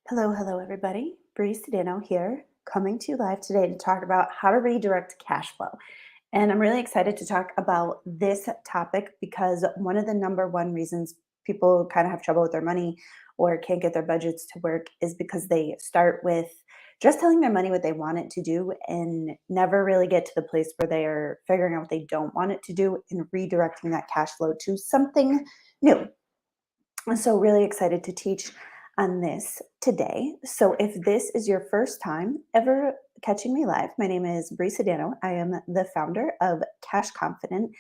Hello, hello, everybody. Bree Sedano here, coming to you live today to talk about how to redirect cash flow. And I'm really excited to talk about this topic because one of the number one reasons people kind of have trouble with their money or can't get their budgets to work is because they start with just telling their money what they want it to do and never really get to the place where they are figuring out what they don't want it to do and redirecting that cash flow to something new. So, really excited to teach on this today. So, if this is your first time ever catching me live, my name is Bree Sedano. I am the founder of Cash Confident,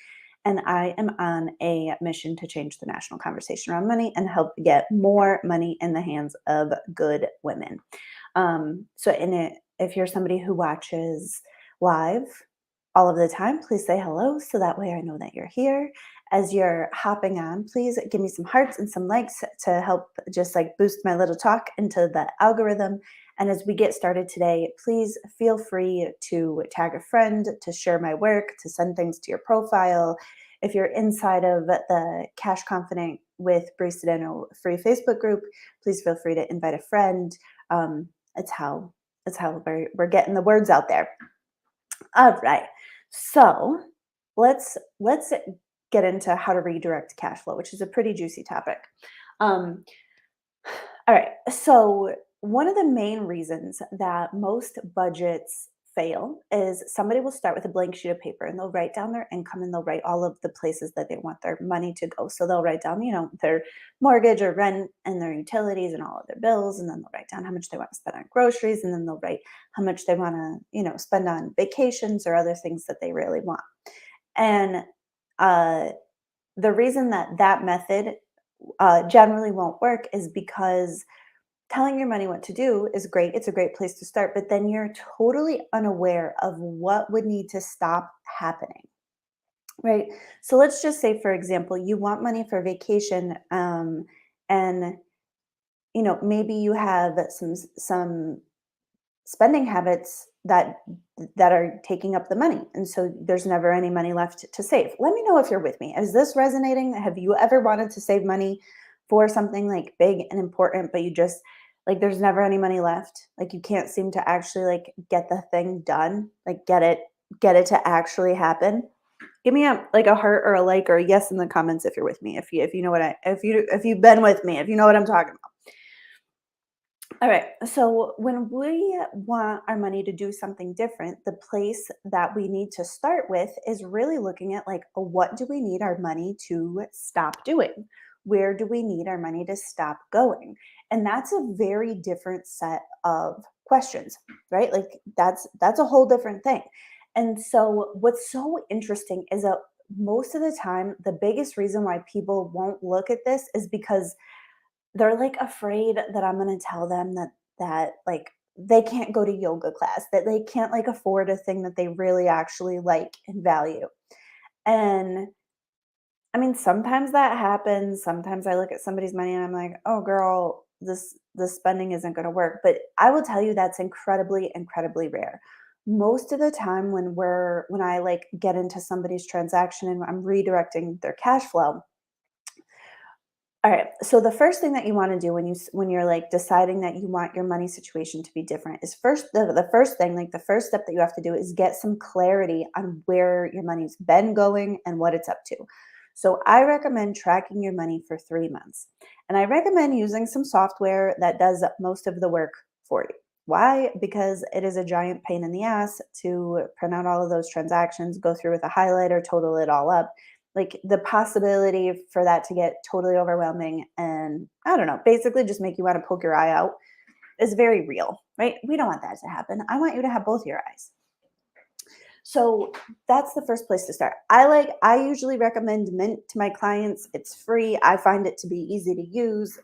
and I am on a mission to change the national conversation around money and help get more money in the hands of good women. If you're somebody who watches live all of the time, please say hello so that way I know that you're here. As you're hopping on, please give me some hearts and some likes to help just like boost my little talk into the algorithm. And as we get started today, please feel free to tag a friend, to share my work, to send things to your profile. If you're inside of the Cash Confident with Bree Sedano free Facebook group, please feel free to invite a friend. Um, it's how we're getting the words out there. All right. So let's get into how to redirect cash flow, which is a pretty juicy topic. Um, all right. So one of the main reasons that most budgets fail is somebody will start with a blank sheet of paper and they'll write down their income and they'll write all of the places that they want their money to go. So they'll write down, their mortgage or rent and their utilities and all of their bills. And then they'll write down how much they want to spend on groceries. And then they'll write how much they want to, spend on vacations or other things that they really want. And uh, the reason that method generally won't work is because telling your money what to do is great. It's a great place to start, but then you're totally unaware of what would need to stop happening. Right. So let's just say, for example, you want money for vacation, and maybe you have some spending habits that are taking up the money, and so there's never any money left to save. Let me know if you're with me. Is this resonating? Have you ever wanted to save money for something like big and important, but you just like there's never any money left? Like you can't seem to actually like get the thing done, like get it to actually happen. Give me a heart or a like or a yes in the comments if you're with me. If you know what if you've been with me, if you know what I'm talking about. All right. So when we want our money to do something different, the place that we need to start with is really looking at like, what do we need our money to stop doing? Where do we need our money to stop going? And that's a very different set of questions, right? Like that's a whole different thing. And so what's so interesting is that most of the time, the biggest reason why people won't look at this is because they're, like, afraid that I'm gonna tell them that, like, they can't go to yoga class, that they can't, like, afford a thing that they really actually like and value. And, I mean, sometimes that happens, sometimes I look at somebody's money and I'm like, "Oh, girl, this spending isn't gonna work," but I will tell you that's incredibly, incredibly rare. Most of the time when I, like, get into somebody's transaction and I'm redirecting their cash flow. All right. So the first thing that you want to do when you're like deciding that you want your money situation to be different is the first thing, like the first step that you have to do is get some clarity on where your money's been going and what it's up to. So I recommend tracking your money for 3 months. And I recommend using some software that does most of the work for you. Why? Because it is a giant pain in the ass to print out all of those transactions, go through with a highlighter, total it all up. Like the possibility for that to get totally overwhelming and I don't know, basically just make you want to poke your eye out is very real, right? We don't want that to happen. I want you to have both your eyes. So that's the first place to start. I usually recommend Mint to my clients. It's free. I find it to be easy to use.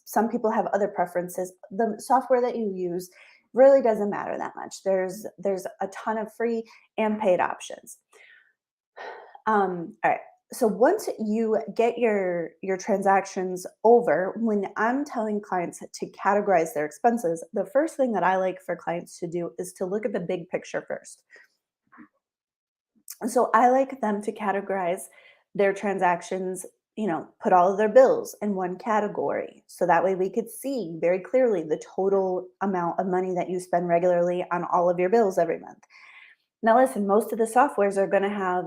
Some people have other preferences. The software that you use really doesn't matter that much. There's a ton of free and paid options. All right. So once you get your transactions over, when I'm telling clients to categorize their expenses, the first thing that I like for clients to do is to look at the big picture first. So I like them to categorize their transactions put all of their bills in one category. So that way we could see very clearly the total amount of money that you spend regularly on all of your bills every month. Now, listen, most of the softwares are going to have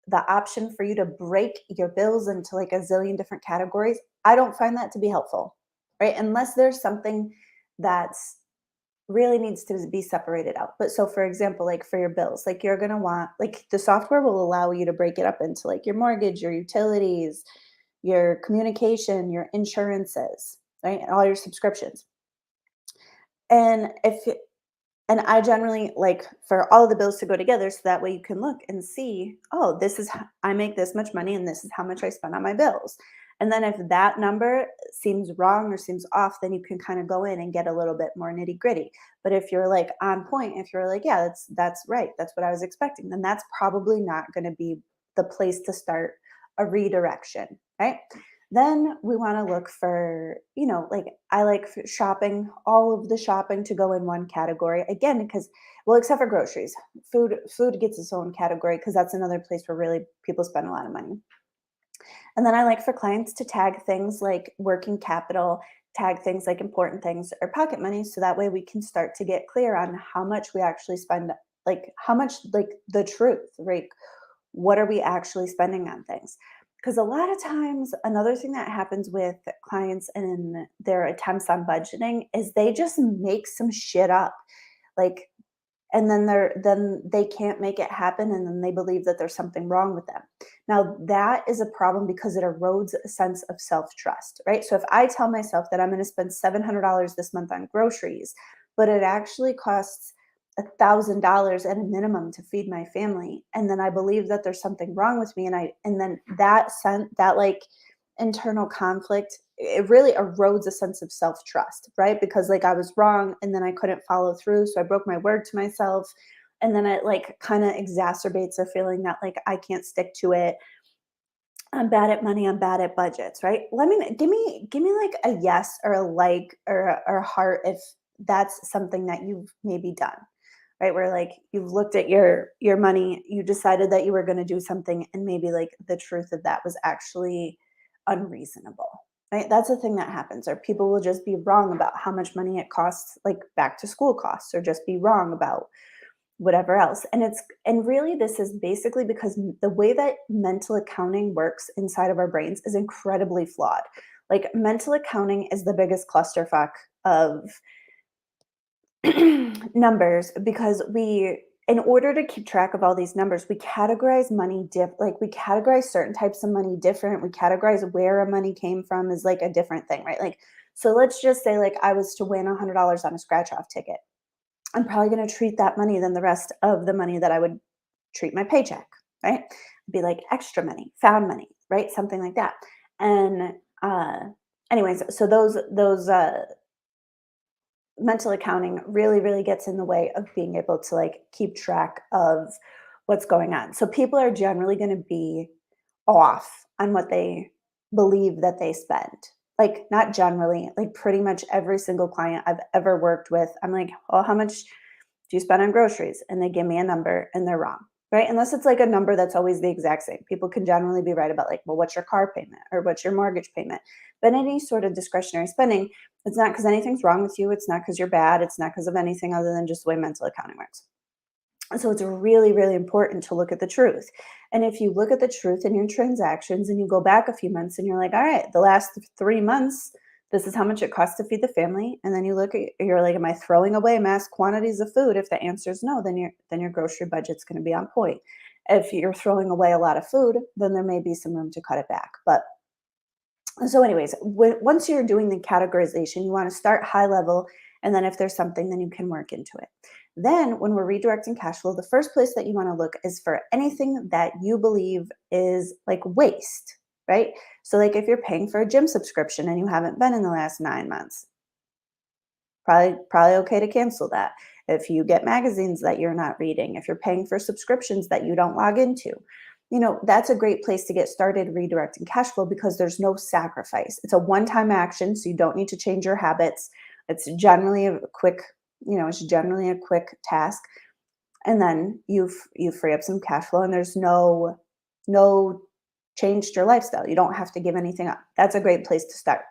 the option for you to break your bills into like a zillion different categories. I don't find that to be helpful, right? Unless there's something that's really needs to be separated out. But so for example, like for your bills, like you're going to want like the software will allow you to break it up into like your mortgage, your utilities, your communication, your insurances, right? And all your subscriptions. And and I generally like for all of the bills to go together so that way you can look and see, oh, I make this much money and this is how much I spend on my bills. And then if that number seems wrong or seems off, then you can kind of go in and get a little bit more nitty gritty. But if you're like on point, if you're like, yeah, that's right, that's what I was expecting, then that's probably not going to be the place to start a redirection, right? Then we want to look for, like I like shopping, all of the shopping to go in one category again, because, well, except for groceries, food gets its own category because that's another place where really people spend a lot of money. And then I like for clients to tag things like working capital, tag things like important things or pocket money. So that way we can start to get clear on how much we actually spend, like how much, like the truth, right? What are we actually spending on things? Because a lot of times, another thing that happens with clients in their attempts on budgeting is they just make some shit up. Like, and then they can't make it happen and then they believe that there's something wrong with them. Now that is a problem because it erodes a sense of self-trust, right? So if I tell myself that I'm going to spend $700 this month on groceries, but it actually costs $1,000 at a minimum to feed my family, and then I believe that there's something wrong with me, and then that like internal conflict, it really erodes a sense of self-trust, right? Because like I was wrong and then I couldn't follow through, so I broke my word to myself, and then it like kind of exacerbates a feeling that like I can't stick to it. I'm bad at money, I'm bad at budgets, right? Give me like a yes or a like or a heart if that's something that you've maybe done, right? Where like you've looked at your money, you decided that you were going to do something and maybe like the truth of that was actually unreasonable, right? That's the thing that happens, or people will just be wrong about how much money it costs, like back to school costs, or just be wrong about whatever else. And really this is basically because the way that mental accounting works inside of our brains is incredibly flawed. Like mental accounting is the biggest clusterfuck of numbers because in order to keep track of all these numbers, we categorize money like we categorize certain types of money different. We categorize where our money came from is like a different thing, right? Like, so let's just say like I was to win $100 on a scratch off ticket. I'm probably going to treat that money than the rest of the money that I would treat my paycheck, right? Be like extra money, found money, right? Something like that. And anyways, so those mental accounting really gets in the way of being able to like keep track of what's going on. So people are generally going to be off on what they believe that they spend. Like not generally, like pretty much every single client I've ever worked with, I'm like, "Oh, how much do you spend on groceries?" And they give me a number and they're wrong. Right? Unless it's like a number that's always the exact same. People can generally be right about like, well, what's your car payment or what's your mortgage payment? But any sort of discretionary spending, it's not because anything's wrong with you. It's not because you're bad. It's not because of anything other than just the way mental accounting works. So it's really important to look at the truth. And if you look at the truth in your transactions and you go back a few months and you're like, all right, the last 3 months, this is how much it costs to feed the family. And then you look at, you're like, am I throwing away mass quantities of food? If the answer is no, then your grocery budget's going to be on point. If you're throwing away a lot of food, then there may be some room to cut it back. But so anyways, once you're doing the categorization, you want to start high level, and then if there's something, then you can work into it. Then when we're redirecting cash flow, the first place that you want to look is for anything that you believe is like waste, right? So like if you're paying for a gym subscription and you haven't been in the last 9 months, probably okay to cancel that. If you get magazines that you're not reading, if you're paying for subscriptions that you don't log into, that's a great place to get started redirecting cash flow because there's no sacrifice. It's a one-time action, so you don't need to change your habits. It's generally a quick, it's generally a quick task, and then you free up some cash flow, and there's no changed your lifestyle. You don't have to give anything up. That's a great place to start.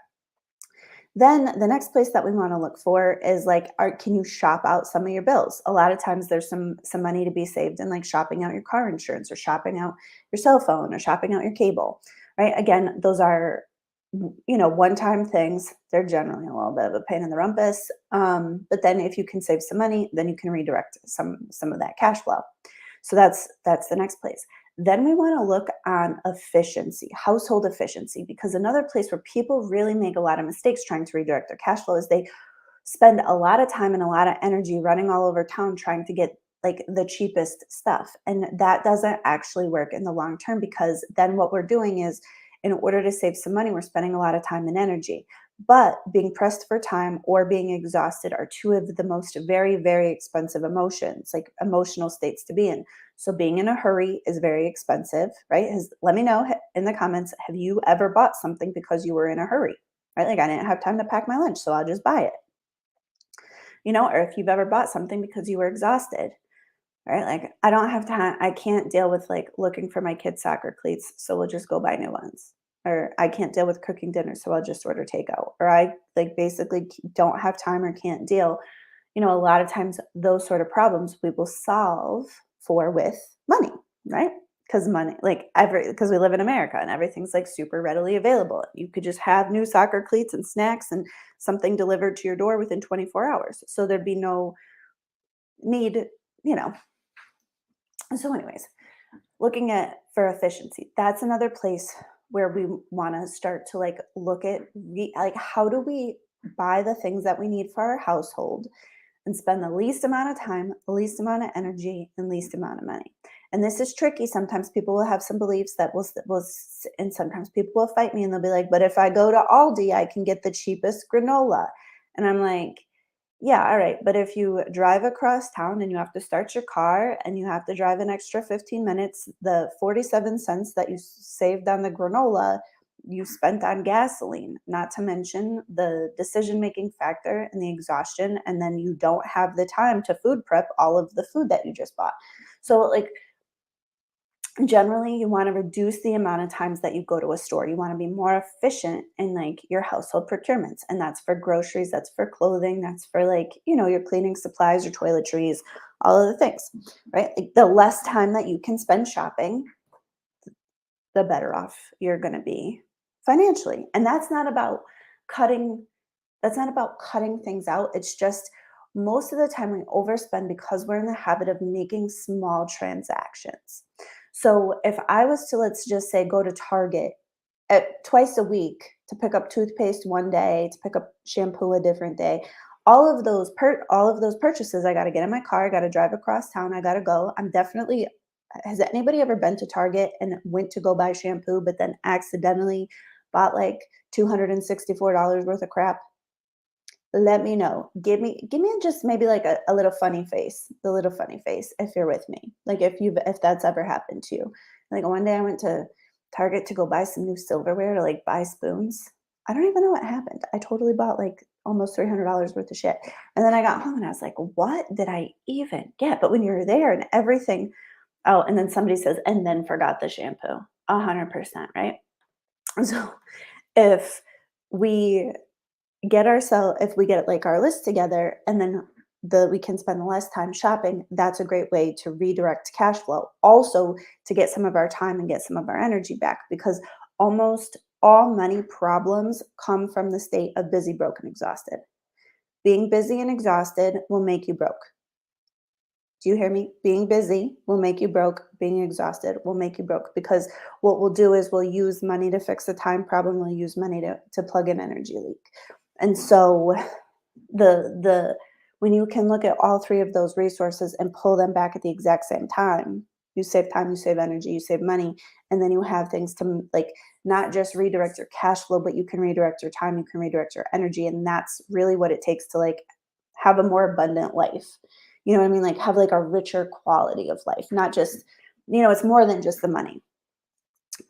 Then the next place that we want to look for is like, can you shop out some of your bills? A lot of times there's some money to be saved in like shopping out your car insurance or shopping out your cell phone or shopping out your cable, right? Again, those are one-time things. They're generally a little bit of a pain in the rumpus. But then if you can save some money, then you can redirect some of that cash flow. So that's the next place. Then we want to look on efficiency, household efficiency, because another place where people really make a lot of mistakes trying to redirect their cash flow is they spend a lot of time and a lot of energy running all over town trying to get like the cheapest stuff. And that doesn't actually work in the long term, because then what we're doing is, in order to save some money, we're spending a lot of time and energy. But being pressed for time or being exhausted are two of the most very, very expensive emotions, like emotional states to be in. So being in a hurry is very expensive, right? Let me know in the comments, have you ever bought something because you were in a hurry, right? Like, I didn't have time to pack my lunch, so I'll just buy it. Or if you've ever bought something because you were exhausted, right? Like, I don't have time. I can't deal with like looking for my kids' soccer cleats, so we'll just go buy new ones. Or I can't deal with cooking dinner, so I'll just order takeout. Or I like basically don't have time or can't deal. A lot of times those sort of problems we will solve for with money, right? Because money, like because we live in America and everything's like super readily available. You could just have new soccer cleats and snacks and something delivered to your door within 24 hours. So there'd be no need, you know. So, anyways, looking at for efficiency, that's another place where we want to start to like look at like, how do we buy the things that we need for our household and spend the least amount of time, the least amount of energy, and least amount of money. And this is tricky. Sometimes people will have some beliefs that and sometimes people will fight me and they'll be like, but if I go to Aldi, I can get the cheapest granola. And I'm like, yeah, all right. But if you drive across town and you have to start your car and you have to drive an extra 15 minutes, the 47 cents that you saved on the granola, you spent on gasoline, not to mention the decision making factor and the exhaustion. And then you don't have the time to food prep all of the food that you just bought. So, like, generally you want to reduce the amount of times that you go to a store. You want to be more efficient in like your household procurements, and that's for groceries, that's for clothing, that's for like your cleaning supplies, your toiletries, all of the things, right? Like, the less time that you can spend shopping, the better off you're going to be financially. And cutting that's not about cutting things out. It's just most of the time we overspend because we're in the habit of making small transactions. So if I was to, let's just say, go to Target twice a week to pick up toothpaste one day, to pick up shampoo a different day, all of those purchases, I got to get in my car, I got to drive across town, I got to go. Has anybody ever been to Target and went to go buy shampoo, but then accidentally bought like $264 worth of crap? Let me know. Give me just maybe like a little funny face, the little funny face if you're with me. Like, if that's ever happened to you. Like, one day I went to Target to go buy some new silverware to like buy spoons. I don't even know what happened. I totally bought like almost $300 worth of shit. And then I got home and I was like, what did I even get? But when you're there and everything, oh, and then somebody says, and then forgot the shampoo. 100%, right? So if we if we get like our list together, and then we can spend less time shopping, that's a great way to redirect cash flow. Also, to get some of our time and get some of our energy back, because almost all money problems come from the state of busy, broke, and exhausted. Being busy and exhausted will make you broke. Do you hear me? Being busy will make you broke. Being exhausted will make you broke, because what we'll do is we'll use money to fix a time problem. We'll use money to plug an energy leak. And so the when you can look at all three of those resources and pull them back at the exact same time, you save time, you save energy, you save money, and then you have things to like not just redirect your cash flow, but you can redirect your time, you can redirect your energy, and that's really what it takes to like have a more abundant life. You know what I mean? Like, have like a richer quality of life, not just, it's more than just the money.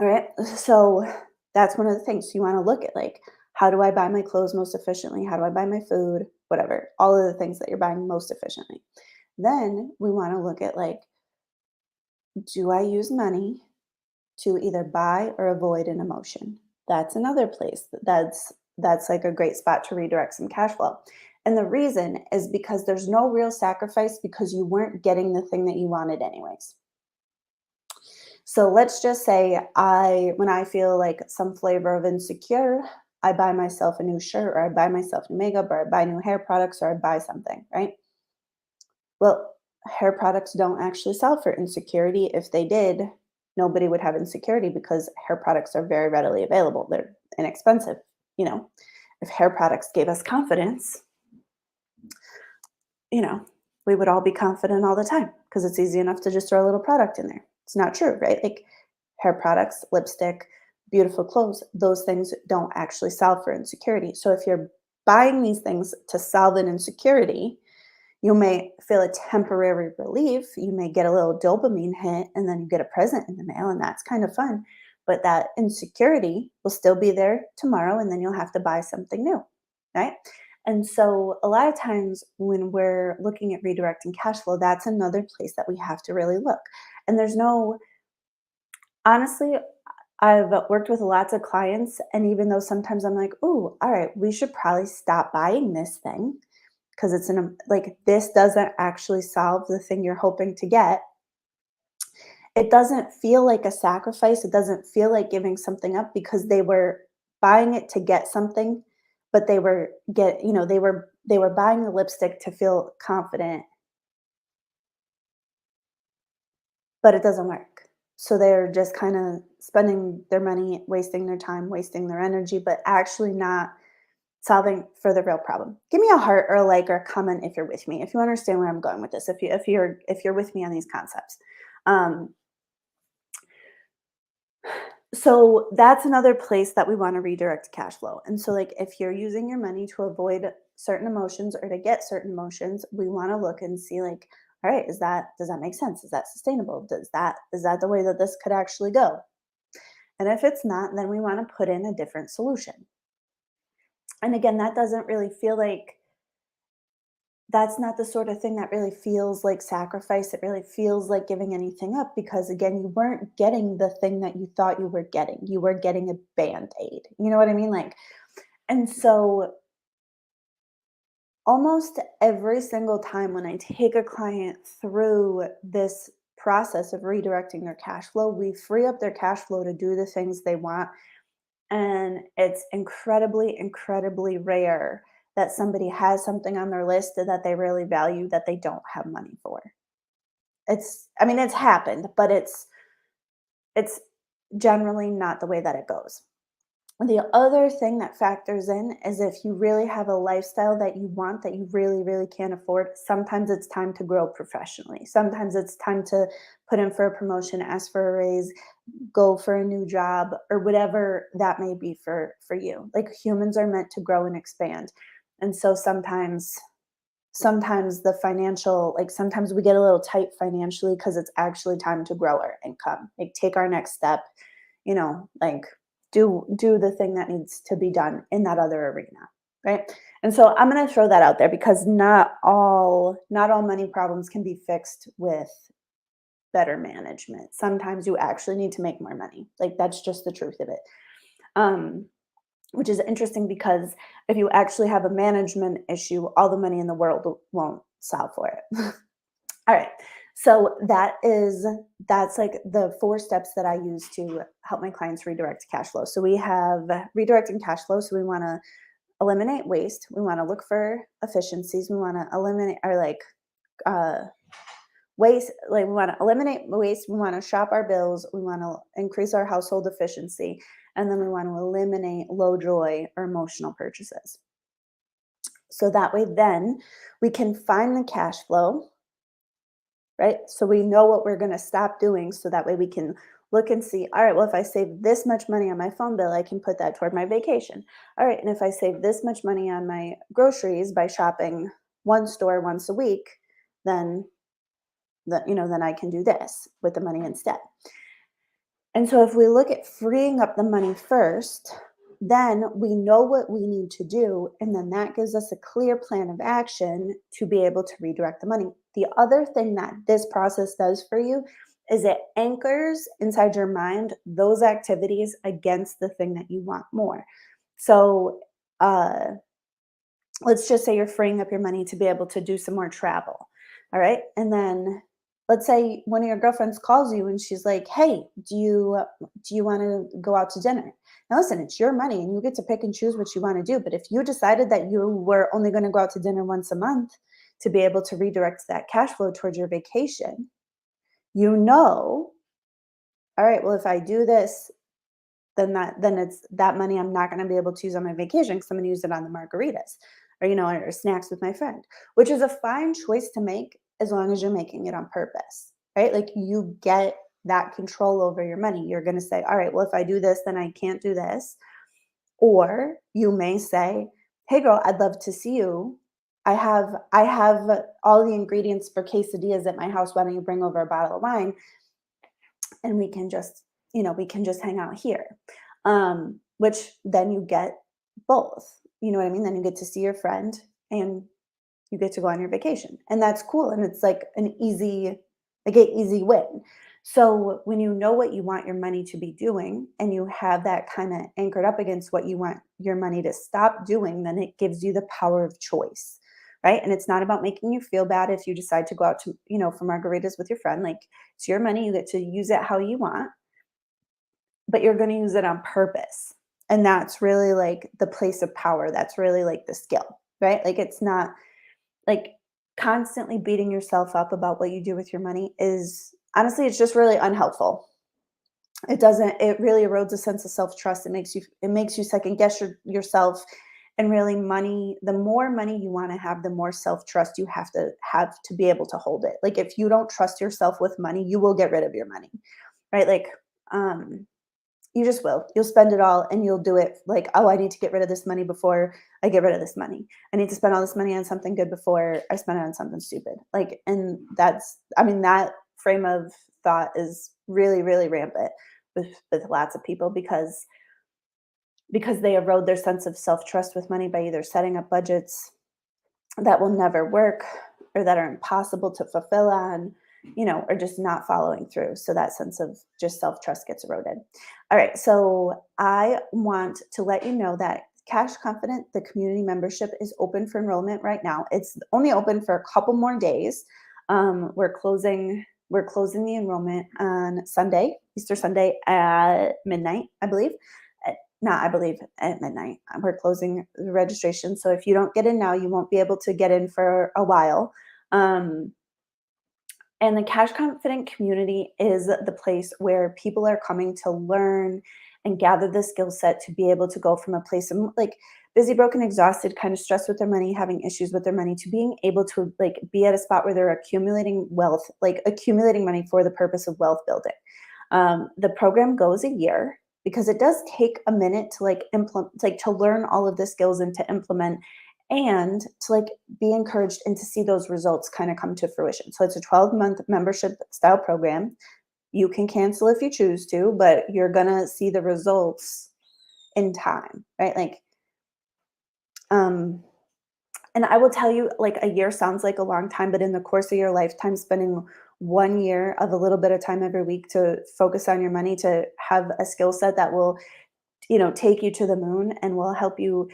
All right. So that's one of the things you want to look at. Like, how do I buy my clothes most efficiently? How do I buy my food? Whatever, all of the things that you're buying most efficiently. Then we want to look at like, do I use money to either buy or avoid an emotion. That's another place that's like a great spot to redirect some cash flow. And the reason is because there's no real sacrifice because you weren't getting the thing that you wanted anyways. So let's just say when I feel like some flavor of insecure, I buy myself a new shirt, or I buy myself new makeup, or I buy new hair products, or I buy something, right? Well, hair products don't actually solve for insecurity. If they did, nobody would have insecurity because hair products are very readily available. They're inexpensive. You know, if hair products gave us confidence, you know, we would all be confident all the time because it's easy enough to just throw a little product in there. It's not true, right? Like hair products, lipstick, beautiful clothes, those things don't actually solve for insecurity. So if you're buying these things to solve an insecurity, you may feel a temporary relief. You may get a little dopamine hit, and then you get a present in the mail, and that's kind of fun. But that insecurity will still be there tomorrow, and then you'll have to buy something new, right? And so, a lot of times when we're looking at redirecting cash flow, that's another place that we have to really look. And there's no, honestly, I've worked with lots of clients, and even though sometimes I'm like, "Ooh, all right, we should probably stop buying this thing because it's like this doesn't actually solve the thing you're hoping to get." It doesn't feel like a sacrifice. It doesn't feel like giving something up because they were buying it to get something, but they were buying the lipstick to feel confident, but it doesn't work. So they're just kind of spending their money, wasting their time, wasting their energy, but actually not solving for the real problem. Give me a heart or a like or a comment if you're with me. If you understand where I'm going with this, if you're with me on these concepts. Um, so that's another place that we want to redirect cash flow. And so like if you're using your money to avoid certain emotions or to get certain emotions, we want to look and see like, all right, does that make sense? Is that sustainable? Is that the way that this could actually go? And if it's not, then we want to put in a different solution. And again, that doesn't really feel like that's not the sort of thing that really feels like sacrifice. It really feels like giving anything up because, again, you weren't getting the thing that you thought you were getting. You were getting a band aid. You know what I mean? Like, and so almost every single time when I take a client through this process of redirecting their cash flow, we free up their cash flow to do the things they want. And it's incredibly, incredibly rare that somebody has something on their list that they really value that they don't have money for. I mean, it's happened, but it's generally not the way that it goes. The other thing that factors in is if you really have a lifestyle that you want that you really, really can't afford, sometimes it's time to grow professionally. Sometimes it's time to put in for a promotion, ask for a raise, go for a new job, or whatever that may be for you. Like humans are meant to grow and expand. And so sometimes the financial, like sometimes we get a little tight financially because it's actually time to grow our income, like take our next step, like do the thing that needs to be done in that other arena, right? And so I'm going to throw that out there because not all money problems can be fixed with better management. Sometimes you actually need to make more money. Like that's just the truth of it. Um, which is interesting because if you actually have a management issue, all the money in the world won't solve for it. All right. So that's like the 4 steps that I use to help my clients redirect cash flow. So we have redirecting cash flow. So we want to eliminate waste. We want to look for efficiencies. We want to eliminate or uh, waste. Like we want to eliminate waste. We want to shop our bills. We want to increase our household efficiency. And then we want to eliminate low joy or emotional purchases. So that way, then we can find the cash flow, right? So we know what we're going to stop doing. So that way we can look and see, all right, well, if I save this much money on my phone bill, I can put that toward my vacation. All right. And if I save this much money on my groceries by shopping one store once a week, then then I can do this with the money instead. And so if we look at freeing up the money first, then we know what we need to do. And then that gives us a clear plan of action to be able to redirect the money. The other thing that this process does for you is it anchors inside your mind those activities against the thing that you want more. So, uh, let's just say you're freeing up your money to be able to do some more travel. All right. And then let's say one of your girlfriends calls you and she's like, "Hey, do you want to go out to dinner?" Now listen, it's your money and you get to pick and choose what you want to do. But if you decided that you were only going to go out to dinner once a month to be able to redirect that cash flow towards your vacation, you know, all right, well, if I do this, then it's that money I'm not going to be able to use on my vacation because I'm going to use it on the margaritas or or snacks with my friend, which is a fine choice to make as long as you're making it on purpose, right? Like you get that control over your money. You're going to say, all right, well, if I do this, then I can't do this. Or you may say, hey girl, I'd love to see you. I have all the ingredients for quesadillas at my house. Why don't you bring over a bottle of wine and we can just hang out here. Which then you get both. You know what I mean? Then you get to see your friend and you get to go on your vacation. And that's cool. And it's like an easy win. So when you know what you want your money to be doing and you have that kind of anchored up against what you want your money to stop doing, then it gives you the power of choice. Right. And it's not about making you feel bad if you decide to go out for margaritas with your friend. Like it's your money. You get to use it how you want, but you're going to use it on purpose. And that's really like the place of power. That's really like the skill, right? Like it's not like constantly beating yourself up about what you do with your money is honestly, it's just really unhelpful. It really erodes a sense of self-trust. It makes you second guess yourself. And really the more money you want to have, the more self-trust you have to be able to hold it. Like if you don't trust yourself with money, you will get rid of your money, right? Like, um, you just will. You'll spend it all and you'll do it like, oh, I need to get rid of this money before I get rid of this money. I need to spend all this money on something good before I spend it on something stupid. Like, and that frame of thought is really, really rampant with lots of people because they erode their sense of self-trust with money by either setting up budgets that will never work or that are impossible to fulfill on, or just not following through. So that sense of just self trust gets eroded. All right. So I want to let you know that Cash Confident, the community membership, is open for enrollment right now. It's only open for a couple more days. We're closing. We're closing the enrollment on Sunday, Easter Sunday at midnight, I believe. Not, I believe at midnight. We're closing the registration. So if you don't get in now, you won't be able to get in for a while. Um, and the Cash Confident community is the place where people are coming to learn and gather the skill set to be able to go from a place of like busy, broken, exhausted, kind of stressed with their money, having issues with their money, to being able to like be at a spot where they're accumulating wealth, like accumulating money for the purpose of wealth building. The program goes a year because it does take a minute to like implement, like to learn all of the skills and to implement and to like be encouraged and to see those results kind of come to fruition. So it's a 12-month membership style program. You can cancel if you choose to, but you're going to see the results in time, right? Like, um, and I will tell you, like, a year sounds like a long time, but in the course of your lifetime, spending 1 year of a little bit of time every week to focus on your money, to have a skill set that will, take you to the moon and will help you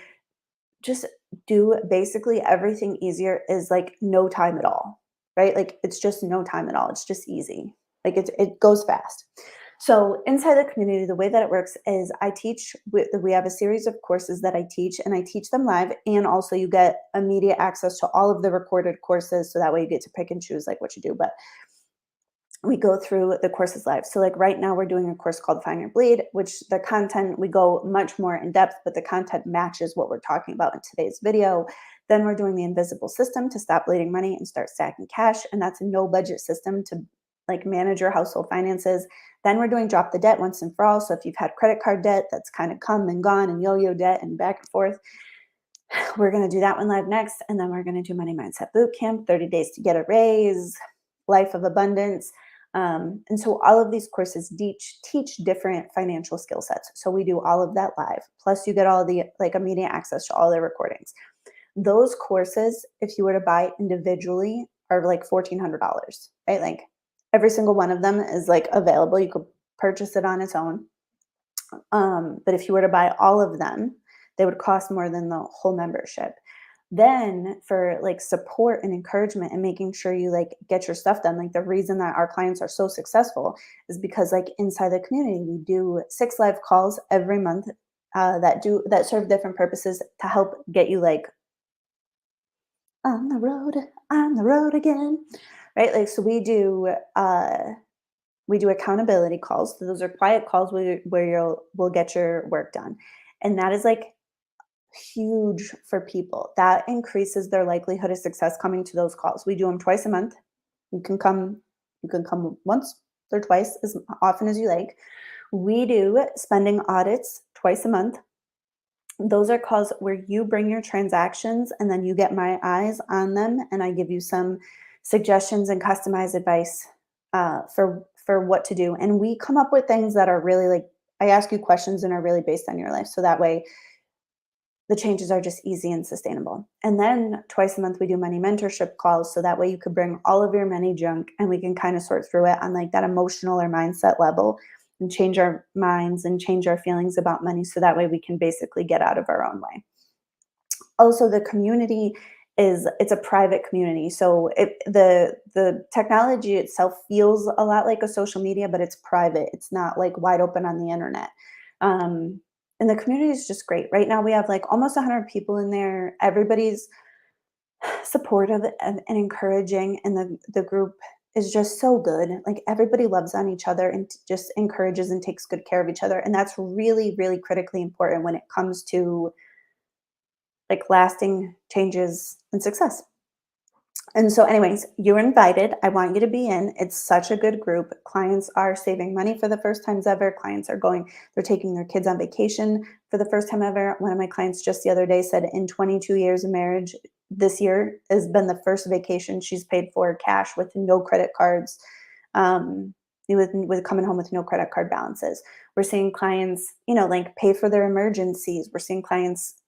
just do basically everything easier is like no time at all, right? Like it's just no time at all. It's just easy. Like it goes fast. So inside the community, the way that it works is we have a series of courses that I teach, and I teach them live, and also you get immediate access to all of the recorded courses. So that way you get to pick and choose like what you do. But we go through the courses live. So like right now we're doing a course called Find Your Bleed, which the content, we go much more in depth, but the content matches what we're talking about in today's video. Then we're doing the invisible system to stop bleeding money and start stacking cash. And that's a no budget system to like manage your household finances. Then we're doing drop the debt once and for all. So if you've had credit card debt that's kind of come and gone and yo-yo debt and back and forth, we're going to do that one live next. And then we're going to do Money Mindset Bootcamp, 30 days to get a raise, life of abundance. And so all of these courses teach different financial skill sets. So we do all of that live. Plus you get all the like immediate access to all the recordings. Those courses, if you were to buy individually, are like $1,400, right? Like Every single one of them is like available. You could purchase it on its own. But if you were to buy all of them, they would cost more than the whole membership. Then for like support and encouragement and making sure you like get your stuff done, like the reason that our clients are so successful is because like inside the community, we do 6 live calls every month that serve different purposes to help get you like on the road again, right? Like so we do accountability calls. So those are quiet calls where we'll get your work done. And that is like huge for people. That increases their likelihood of success coming to those calls. We do them twice a month. You can come you can come once or twice as often as you like. We do spending audits twice a month. Those are calls where you bring your transactions and then you get my eyes on them and I give you some suggestions and customized advice for what to do. And we come up with things that are really like I ask you questions and are really based on your life. So that way the changes are just easy and sustainable. And then twice a month we do money mentorship calls so that way you could bring all of your money junk and we can kind of sort through it on like that emotional or mindset level and change our minds and change our feelings about money so that way we can basically get out of our own way. Also the community is it's a private community. So the technology itself feels a lot like a social media, but it's private. It's not like wide open on the internet. Um, and the community is just great. Right now we have like almost 100 people in there. Everybody's supportive and encouraging, and the group is just so good. Like everybody loves on each other and just encourages and takes good care of each other. And that's really, really critically important when it comes to like lasting changes and success. And so, anyways, you're invited. I want you to be in. It's such a good group. Clients are saving money for the first times ever. Clients are they're taking their kids on vacation for the first time ever. One of my clients just the other day said in 22 years of marriage, this year has been the first vacation she's paid for cash with no credit cards, with coming home with no credit card balances. We're seeing clients, like pay for their emergencies. We're seeing clients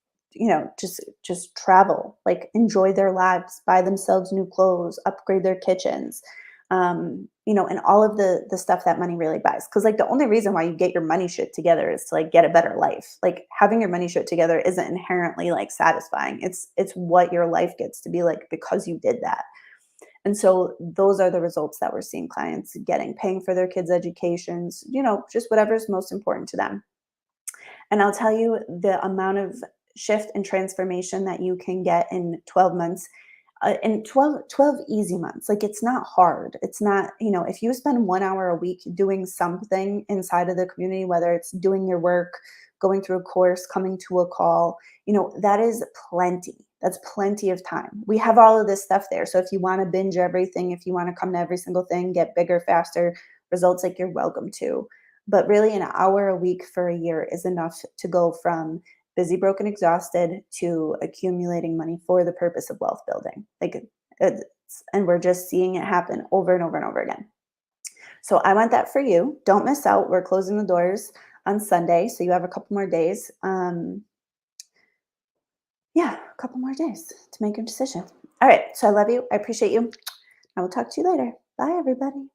just travel, like enjoy their lives, buy themselves new clothes, upgrade their kitchens, and all of the stuff that money really buys. Because like the only reason why you get your money shit together is to like get a better life. Like having your money shit together isn't inherently like satisfying. It's what your life gets to be like because you did that. And so those are the results that we're seeing clients getting, paying for their kids' educations, just whatever's most important to them. And I'll tell you the amount of shift and transformation that you can get in 12 months, in 12 easy months. Like it's not hard. It's not, if you spend 1 hour a week doing something inside of the community, whether it's doing your work, going through a course, coming to a call, that is plenty. That's plenty of time. We have all of this stuff there. So if you want to binge everything, if you want to come to every single thing, get bigger, faster results, like you're welcome to. But really, an hour a week for a year is enough to go from busy, broken, exhausted to accumulating money for the purpose of wealth building. And we're just seeing it happen over and over and over again. So I want that for you. Don't miss out. We're closing the doors on Sunday, so you have a couple more days. Yeah, a couple more days to make your decision. All right. So I love you. I appreciate you. I will talk to you later. Bye, everybody.